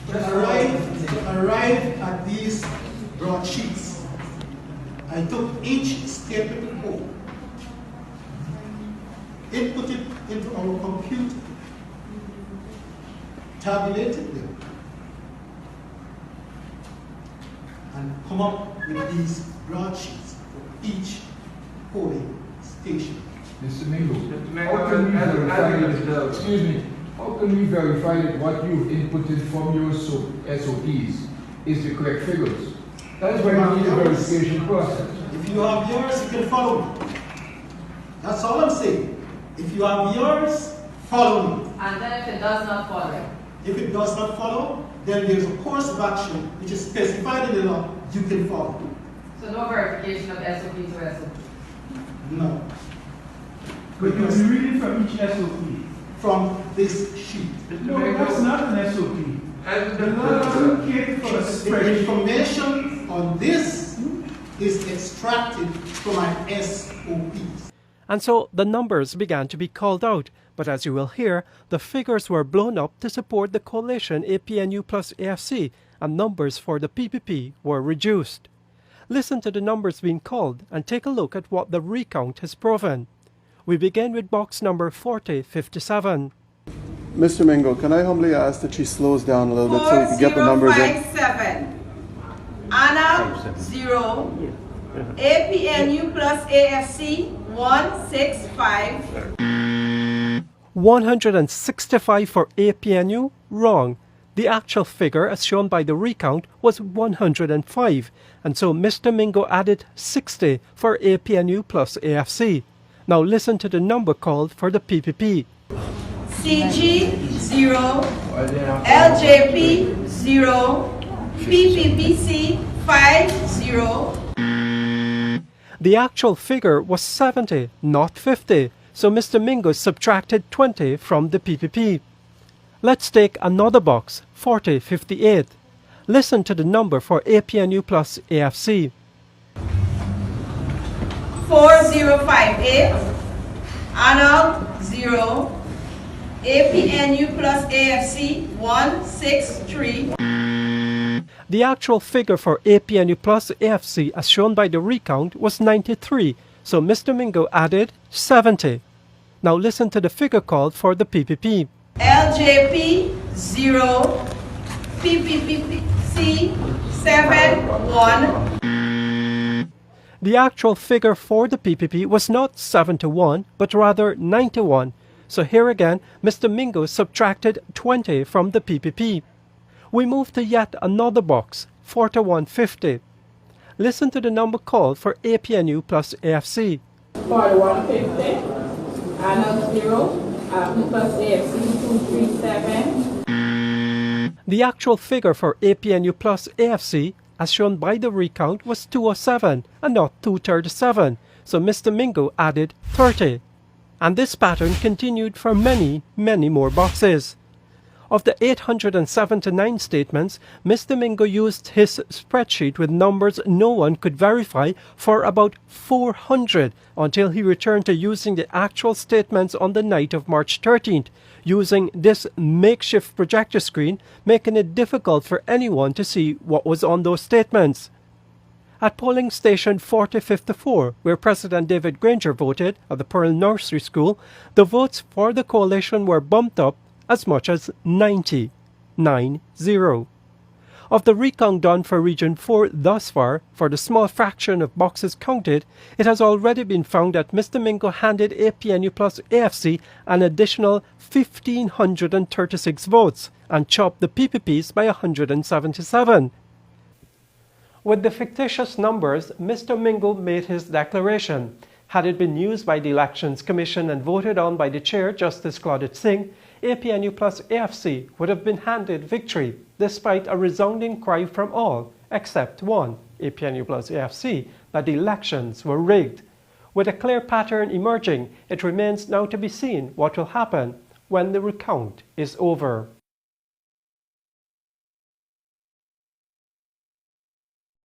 To arrive at these broadsheets, I took each statement code, input it into our computer, tabulated them, and come up with these broadsheets for each polling station. Mr. Mingo, how can we verify that what you've inputted from your SOPs is the correct figures? That is why we need a verification process. If you have yours, you can follow me. That's all I'm saying. If you have yours, follow me. And then if it does not follow? If it does not follow, then there's a course of action which is specified in the law you can follow. So no verification of SOP to SOP? No. But you'll be reading from each SOP. From this sheet. No, that's not an SOP. The law doesn't cater for a spreadsheet. The information on this is extracted from my SOPs. And so the numbers began to be called out, but as you will hear, the figures were blown up to support the coalition APNU plus AFC, and numbers for the PPP were reduced. Listen to the numbers being called and take a look at what the recount has proven. We begin with box number 4057. Mr. Mingo, can I humbly ask that she slows down a little bit so we can get the numbers in? 4057. Anna 0. APNU plus AFC 165. 165 for APNU? Wrong. The actual figure, as shown by the recount, was 105, and so Mr. Mingo added 60 for APNU plus AFC. Now listen to the number called for the PPP. CG 0. LJP 0. PPPC 50. The actual figure was 70, not 50, so Mr. Mingo subtracted 20 from the PPP. Let's take another box, 4058. Listen to the number for APNU plus AFC. 4058. Arnold 0. APNU plus AFC 163. The actual figure for APNU plus AFC, as shown by the recount, was 93, so Mr. Mingo added 70. Now listen to the figure called for the PPP. LJP 0. PPPC 71. The actual figure for the PPP was not 71, but rather 91. So here again, Mr. Mingo subtracted 20 from the PPP. We move to yet another box, 4150. Listen to the number called for APNU plus AFC. 4150. Anna 0. Plus AFC 237. The actual figure for APNU plus AFC, as shown by the recount, was 207 and not 237, so Mr. Mingo added 30. And this pattern continued for many, many more boxes. Of the 879 statements, Mr. Mingo used his spreadsheet with numbers no one could verify for about 400 until he returned to using the actual statements on the night of March 13th, using this makeshift projector screen, making it difficult for anyone to see what was on those statements. At polling station 4054, where President David Granger voted at the Pearl Nursery School, the votes for the coalition were bumped up as much as 90. Of the recount done for Region 4 thus far, for the small fraction of boxes counted, it has already been found that Mr. Mingo handed APNU plus AFC an additional 1,536 votes and chopped the PPPs by 177. With the fictitious numbers, Mr. Mingo made his declaration. Had it been used by the Elections Commission and voted on by the Chair, Justice Claudette Singh, APNU plus AFC would have been handed victory, despite a resounding cry from all, except one, APNU plus AFC, that the elections were rigged. With a clear pattern emerging, it remains now to be seen what will happen when the recount is over.